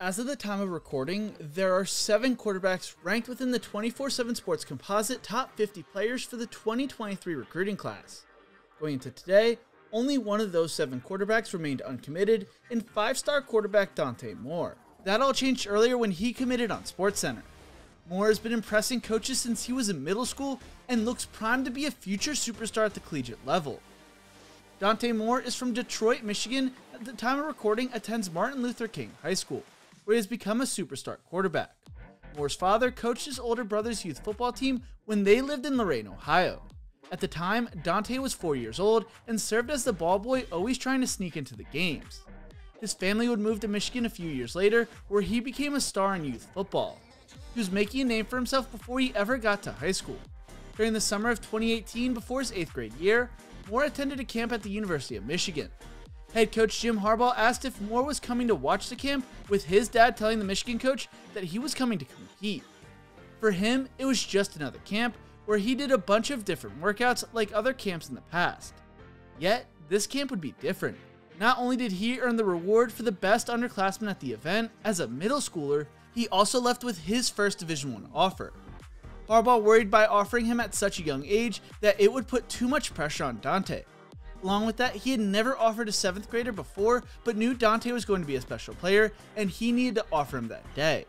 As of the time of recording, there are 7 quarterbacks ranked within the 24/7 Sports composite top 50 players for the 2023 recruiting class. Going into today, only one of those 7 quarterbacks remained uncommitted in 5-star quarterback Dante Moore. That all changed earlier when he committed on SportsCenter. Moore has been impressing coaches since he was in middle school and looks primed to be a future superstar at the collegiate level. Dante Moore is from Detroit, Michigan, at the time of recording attends Martin Luther King High School, where he has become a superstar quarterback. Moore's father coached his older brother's youth football team when they lived in Lorain, Ohio. At the time, Dante was 4 years old and served as the ball boy, always trying to sneak into the games. His family would move to Michigan a few years later, where he became a star in youth football. He was making a name for himself before he ever got to high school. During the summer of 2018, before his 8th grade year, Moore attended a camp at the University of Michigan. Head coach Jim Harbaugh asked if Moore was coming to watch the camp, with his dad telling the Michigan coach that he was coming to compete. For him, it was just another camp where he did a bunch of different workouts like other camps in the past. Yet, this camp would be different. Not only did he earn the reward for the best underclassman at the event as a middle schooler, he also left with his first Division I offer. Harbaugh worried by offering him at such a young age that it would put too much pressure on Dante. Along with that, he had never offered a 7th grader before, but knew Dante was going to be a special player, and he needed to offer him that day.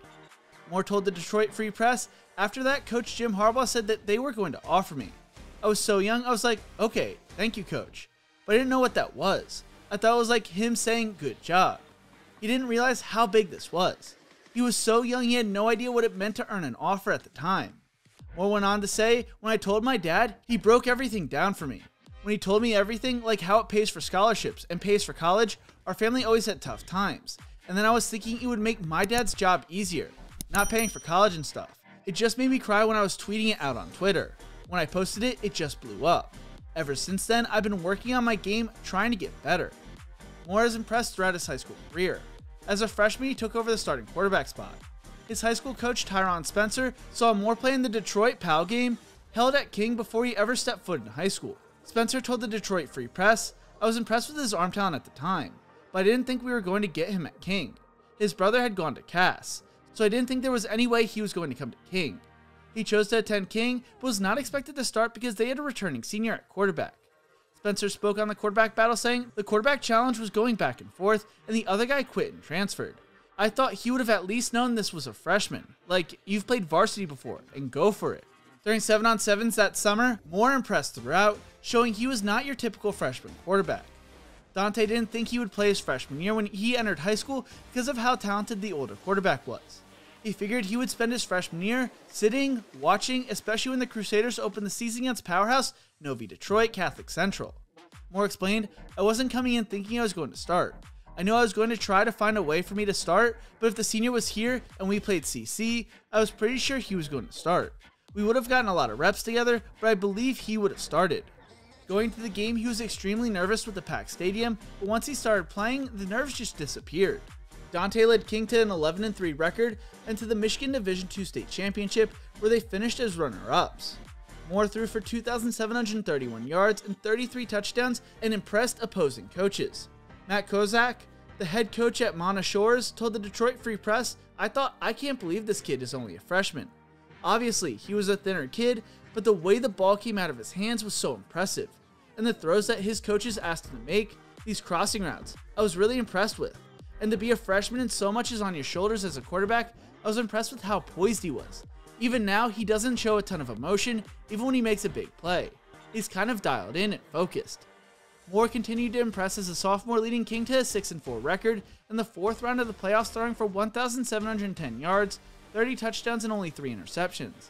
Moore told the Detroit Free Press, after that, Coach Jim Harbaugh said that they were going to offer me. I was so young, I was like, okay, thank you, coach. But I didn't know what that was. I thought it was like him saying, good job. He didn't realize how big this was. He was so young, he had no idea what it meant to earn an offer at the time. Moore went on to say, when I told my dad, he broke everything down for me. When he told me everything, like how it pays for scholarships and pays for college, our family always had tough times. And then I was thinking it would make my dad's job easier, not paying for college and stuff. It just made me cry when I was tweeting it out on Twitter. When I posted it, it just blew up. Ever since then, I've been working on my game, trying to get better. Moore has impressed throughout his high school career. As a freshman, he took over the starting quarterback spot. His high school coach, Tyron Spencer, saw Moore play in the Detroit PAL game held at King before he ever stepped foot in high school. Spencer told the Detroit Free Press, I was impressed with his arm talent at the time, but I didn't think we were going to get him at King. His brother had gone to Cass, so I didn't think there was any way he was going to come to King. He chose to attend King, but was not expected to start because they had a returning senior at quarterback. Spencer spoke on the quarterback battle saying, the quarterback challenge was going back and forth, and the other guy quit and transferred. I thought he would have at least known this was a freshman. Like, you've played varsity before, and go for it. During 7-on-7s that summer, Moore impressed throughout, showing he was not your typical freshman quarterback. Dante didn't think he would play his freshman year when he entered high school because of how talented the older quarterback was. He figured he would spend his freshman year sitting, watching, especially when the Crusaders opened the season against powerhouse Novi Detroit Catholic Central. Moore explained, I wasn't coming in thinking I was going to start. I knew I was going to try to find a way for me to start, but if the senior was here and we played CC, I was pretty sure he was going to start. We would have gotten a lot of reps together, but I believe he would have started. Going to the game, he was extremely nervous with the packed stadium, but once he started playing, the nerves just disappeared. Dante led King to an 11-3 record and to the Michigan Division II State Championship, where they finished as runner-ups. Moore threw for 2,731 yards and 33 touchdowns and impressed opposing coaches. Matt Kozak, the head coach at Mona Shores, told the Detroit Free Press, I can't believe this kid is only a freshman. Obviously, he was a thinner kid, but the way the ball came out of his hands was so impressive. And the throws that his coaches asked him to make, these crossing routes, I was really impressed with. And to be a freshman and so much is on your shoulders as a quarterback, I was impressed with how poised he was. Even now, he doesn't show a ton of emotion, even when he makes a big play. He's kind of dialed in and focused. Moore continued to impress as a sophomore, leading King to a 6-4 record in the 4th round of the playoffs, throwing for 1,710 yards, 30 touchdowns, and only 3 interceptions.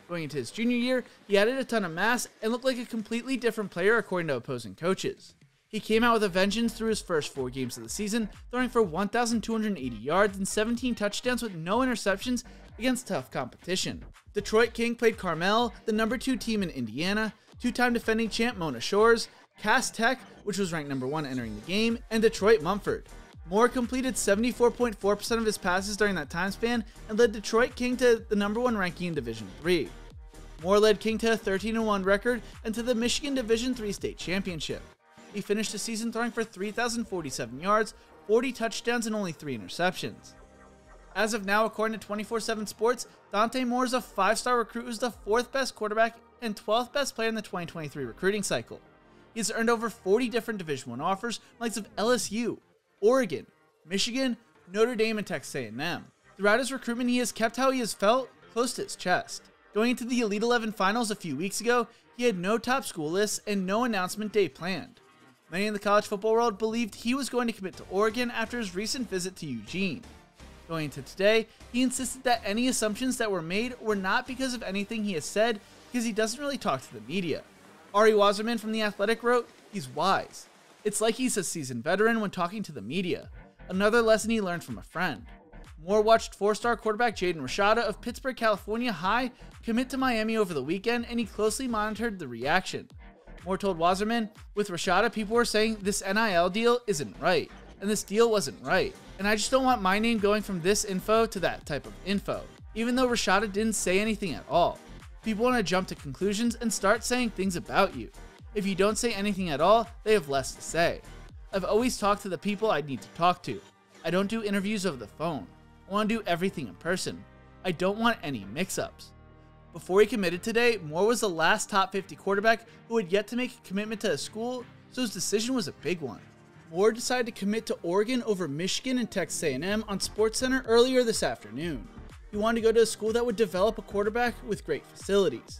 Going into his junior year, he added a ton of mass and looked like a completely different player according to opposing coaches. He came out with a vengeance through his first 4 games of the season, throwing for 1,280 yards and 17 touchdowns with no interceptions against tough competition. Detroit King played Carmel, the number 2 team in Indiana, 2-time defending champ Mona Shores, Cass Tech, which was ranked number 1 entering the game, and Detroit Mumford. Moore completed 74.4% of his passes during that time span and led Detroit King to the number 1 ranking in Division III. Moore led King to a 13-1 record and to the Michigan Division III State Championship. He finished the season throwing for 3,047 yards, 40 touchdowns, and only 3 interceptions. As of now, according to 24/7 Sports, Dante Moore is a 5-star recruit who's the 4th best quarterback and 12th best player in the 2023 recruiting cycle. He has earned over 40 different Division I offers, likes of LSU, Oregon, Michigan, Notre Dame, and Texas A&M. Throughout his recruitment, he has kept how he has felt close to his chest. Going into the Elite 11 finals a few weeks ago, he had no top school lists and no announcement day planned. Many in the college football world believed he was going to commit to Oregon after his recent visit to Eugene. Going into today, he insisted that any assumptions that were made were not because of anything he has said, because he doesn't really talk to the media. Ari Wasserman from The Athletic wrote, "He's wise. It's like he's a seasoned veteran when talking to the media. Another lesson he learned from a friend." Moore watched 4-star quarterback Jaden Rashada of Pittsburgh, California High commit to Miami over the weekend, and he closely monitored the reaction. Moore told Wasserman, "With Rashada, people were saying this NIL deal isn't right, and this deal wasn't right, and I just don't want my name going from this info to that type of info." Even though Rashada didn't say anything at all. People want to jump to conclusions and start saying things about you. If you don't say anything at all, they have less to say. I've always talked to the people I need to talk to. I don't do interviews over the phone. I want to do everything in person. I don't want any mix-ups. Before he committed today, Moore was the last top 50 quarterback who had yet to make a commitment to a school, so his decision was a big one. Moore decided to commit to Oregon over Michigan and Texas A&M on SportsCenter earlier this afternoon. He wanted to go to a school that would develop a quarterback with great facilities.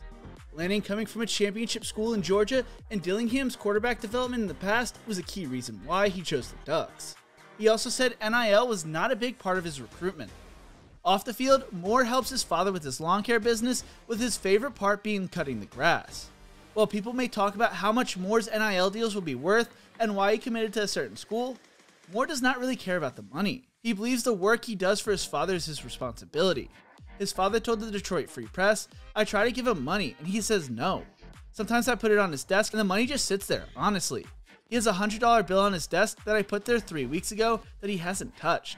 Lanning coming from a championship school in Georgia and Dillingham's quarterback development in the past was a key reason why he chose the Ducks. He also said NIL was not a big part of his recruitment. Off the field, Moore helps his father with his lawn care business, with his favorite part being cutting the grass. While people may talk about how much Moore's NIL deals will be worth and why he committed to a certain school, Moore does not really care about the money. He believes the work he does for his father is his responsibility. His father told the Detroit Free Press, "I try to give him money, and he says no. Sometimes I put it on his desk, and the money just sits there, honestly. He has a $100 bill on his desk that I put there 3 weeks ago that he hasn't touched.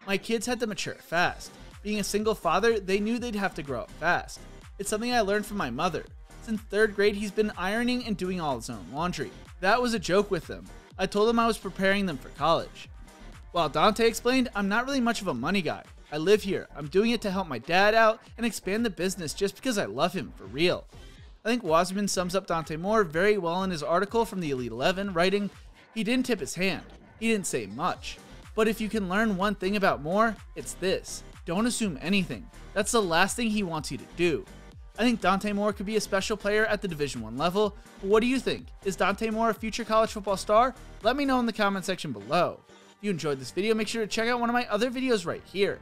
My kids had to mature fast. Being a single father, they knew they'd have to grow up fast. It's something I learned from my mother. Since 3rd grade, he's been ironing and doing all his own laundry. That was a joke with them. I told him I was preparing them for college." While Dante explained, "I'm not really much of a money guy. I live here. I'm doing it to help my dad out and expand the business just because I love him, for real." I think Wasserman sums up Dante Moore very well in his article from the Elite 11, writing, "He didn't tip his hand. He didn't say much. But if you can learn one thing about Moore, it's this. Don't assume anything. That's the last thing he wants you to do." I think Dante Moore could be a special player at the Division I level, but what do you think? Is Dante Moore a future college football star? Let me know in the comment section below. If you enjoyed this video, make sure to check out one of my other videos right here.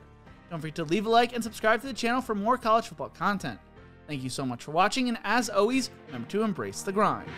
Don't forget to leave a like and subscribe to the channel for more college football content. Thank you so much for watching, and as always, remember to embrace the grind.